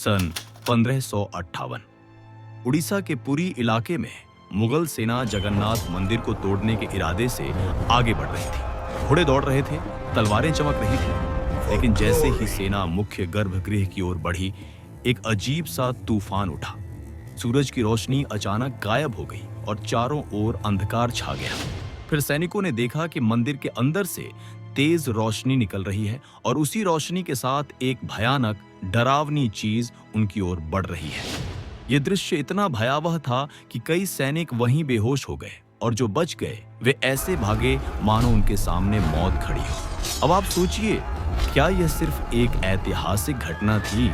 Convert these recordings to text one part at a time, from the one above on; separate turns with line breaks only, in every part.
सन 1558 उड़ीसा के पुरी इलाके में मुगल सेना जगन्नाथ मंदिर को तोड़ने के इरादे से आगे बढ़ रही थी। घोड़े दौड़ रहे थे, तलवारें चमक रही थी, लेकिन जैसे ही सेना मुख्य गर्भगृह की ओर बढ़ी, एक अजीब सा तूफान उठा। सूरज की रोशनी अचानक गायब हो गई और चारों ओर अंधकार छा गया। फिर सैनिकों ने देखा कि मंदिर के अंदर से तेज रोशनी निकल रही है और उसी रोशनी के साथ एक भयानक डरावनी चीज उनकी ओर बढ़ रही है। यह दृश्य इतना भयावह था कि कई सैनिक वहीं बेहोश हो गए और जो बच गए वे ऐसे भागे मानो उनके सामने मौत खड़ी हो। अब आप सोचिए, क्या यह सिर्फ एक ऐतिहासिक घटना थी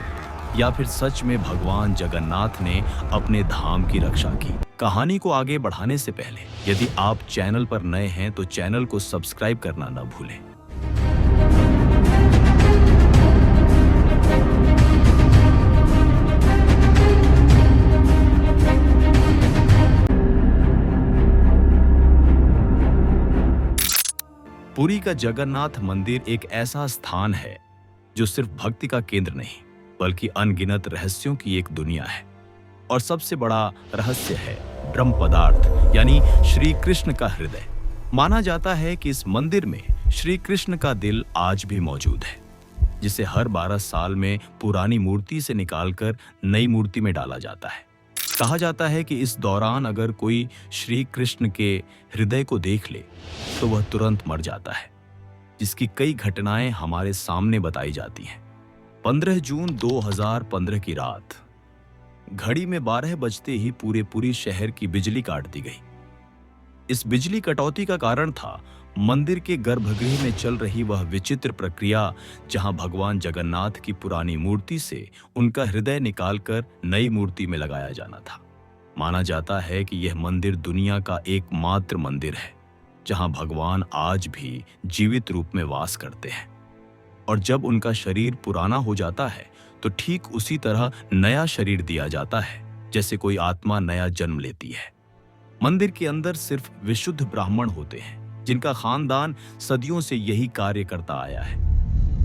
या फिर सच में भगवान जगन्नाथ ने अपने धाम की रक्षा की? कहानी को आगे बढ़ाने से पहले यदि आप चैनल पर नए हैं तो चैनल को सब्सक्राइब करना न भूलें। पुरी का जगन्नाथ मंदिर एक ऐसा स्थान है जो सिर्फ भक्ति का केंद्र नहीं बल्कि अनगिनत रहस्यों की एक दुनिया है। और सबसे बड़ा रहस्य है ब्रह्म पदार्थ यानी श्री कृष्ण का हृदय। माना जाता है कि इस मंदिर में श्री कृष्ण का दिल आज भी मौजूद है, जिसे हर 12 साल में पुरानी मूर्ति से निकालकर नई मूर्ति में डाला जाता है। कहा जाता है कि इस दौरान अगर कोई श्री कृष्ण के हृदय को देख ले तो वह तुरंत मर जाता है, जिसकी कई घटनाएं हमारे सामने बताई जाती हैं। 15 जून 2015 की रात घड़ी में 12 बजते ही पूरे शहर की बिजली काट दी गई। इस बिजली कटौती का कारण था मंदिर के गर्भगृह में चल रही वह विचित्र प्रक्रिया जहां भगवान जगन्नाथ की पुरानी मूर्ति से उनका हृदय निकालकर नई मूर्ति में लगाया जाना था। माना जाता है कि यह मंदिर दुनिया का एकमात्र मंदिर है जहां भगवान आज भी जीवित रूप में वास करते हैं, और जब उनका शरीर पुराना हो जाता है तो ठीक उसी तरह नया शरीर दिया जाता है जैसे कोई आत्मा नया जन्म लेती है। मंदिर के अंदर सिर्फ विशुद्ध ब्राह्मण होते हैं जिनका खानदान सदियों से यही कार्य करता आया है।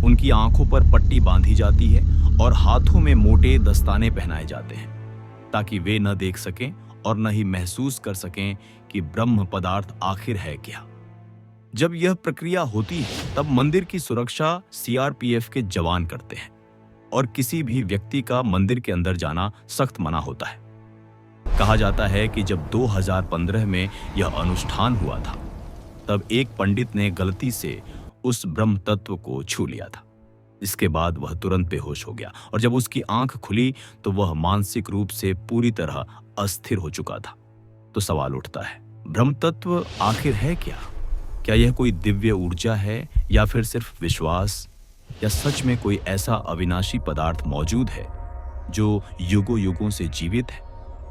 उनकी आंखों पर पट्टी बांधी जाती है और हाथों में मोटे दस्ताने पहनाए जाते हैं ताकि वे न देख सकें और न ही महसूस कर सकें कि ब्रह्म पदार्थ आखिर है क्या। जब यह प्रक्रिया होती है तब मंदिर की सुरक्षा सीआरपीएफ के जवान करते हैं और किसी भी व्यक्ति का मंदिर के अंदर जाना सख्त मना होता है। कहा जाता है कि जब 2015 में यह अनुष्ठान हुआ था तब एक पंडित ने गलती से उस ब्रह्म तत्व को छू लिया था। इसके बाद वह तुरंत बेहोश हो गया और जब उसकी आंख खुली तो वह मानसिक रूप से पूरी तरह अस्थिर हो चुका था। तो सवाल उठता है, ब्रह्म तत्व आखिर है क्या? क्या यह कोई दिव्य ऊर्जा है या फिर सिर्फ विश्वास, या सच में कोई ऐसा अविनाशी पदार्थ मौजूद है जो युगों युगों से जीवित है?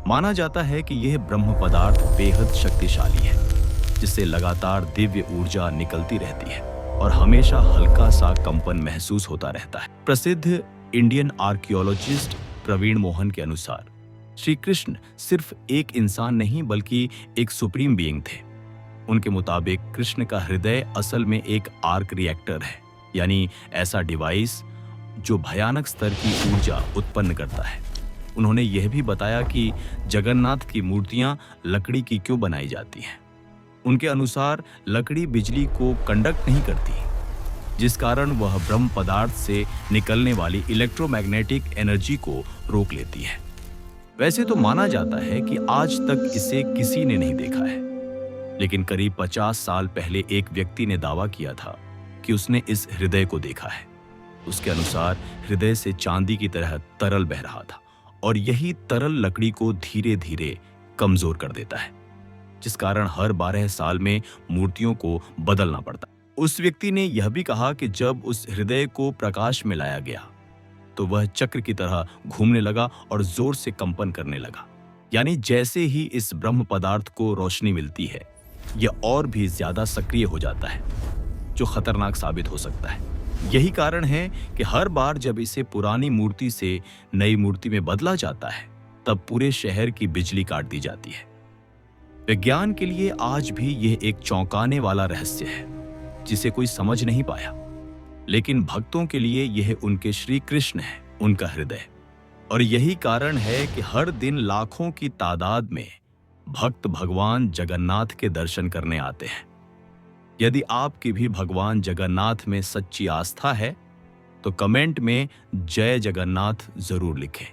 माना जाता है कि यह ब्रह्म पदार्थ बेहद शक्तिशाली है, जिससे लगातार दिव्य ऊर्जा निकलती रहती है और हमेशा हल्का सा कंपन महसूस होता रहता है। प्रसिद्ध इंडियन आर्कियोलॉजिस्ट प्रवीण मोहन के अनुसार श्री कृष्ण सिर्फ एक इंसान नहीं बल्कि एक सुप्रीम बीइंग थे। उनके मुताबिक कृष्ण का हृदय असल में एक आर्क रिएक्टर है, यानी ऐसा डिवाइस जो भयानक स्तर की ऊर्जा उत्पन्न करता है। उन्होंने यह भी बताया कि जगन्नाथ की मूर्तियां लकड़ी की क्यों बनाई जाती हैं। उनके अनुसार लकड़ी बिजली को कंडक्ट नहीं करती, जिस कारण वह ब्रह्म पदार्थ से निकलने वाली इलेक्ट्रोमैग्नेटिक एनर्जी को रोक लेती है। वैसे तो माना जाता है कि आज तक इसे किसी ने नहीं देखा है, लेकिन करीब 50 साल पहले एक व्यक्ति ने दावा किया था कि उसने इस हृदय को देखा है। उसके अनुसार हृदय से चांदी की तरह तरल बह रहा था और यही तरल लकड़ी को धीरे धीरे कमजोर कर देता है, जिस कारण हर 12 साल में मूर्तियों को बदलना पड़ता। उस व्यक्ति ने यह भी कहा कि जब उस हृदय को प्रकाश में लाया गया तो वह चक्र की तरह घूमने लगा और जोर से कंपन करने लगा। यानी जैसे ही इस ब्रह्म पदार्थ को रोशनी मिलती है, यह और भी ज्यादा सक्रिय हो जाता है, जो खतरनाक साबित हो सकता है। यही कारण है कि हर बार जब इसे पुरानी मूर्ति से नई मूर्ति में बदला जाता है तब पूरे शहर की बिजली काट दी जाती है। विज्ञान के लिए आज भी यह एक चौंकाने वाला रहस्य है जिसे कोई समझ नहीं पाया, लेकिन भक्तों के लिए यह उनके श्री कृष्ण है, उनका हृदय। और यही कारण है कि हर दिन लाखों की तादाद में भक्त भगवान जगन्नाथ के दर्शन करने आते हैं। यदि आपकी भी भगवान जगन्नाथ में सच्ची आस्था है तो कमेंट में जय जगन्नाथ जरूर लिखें।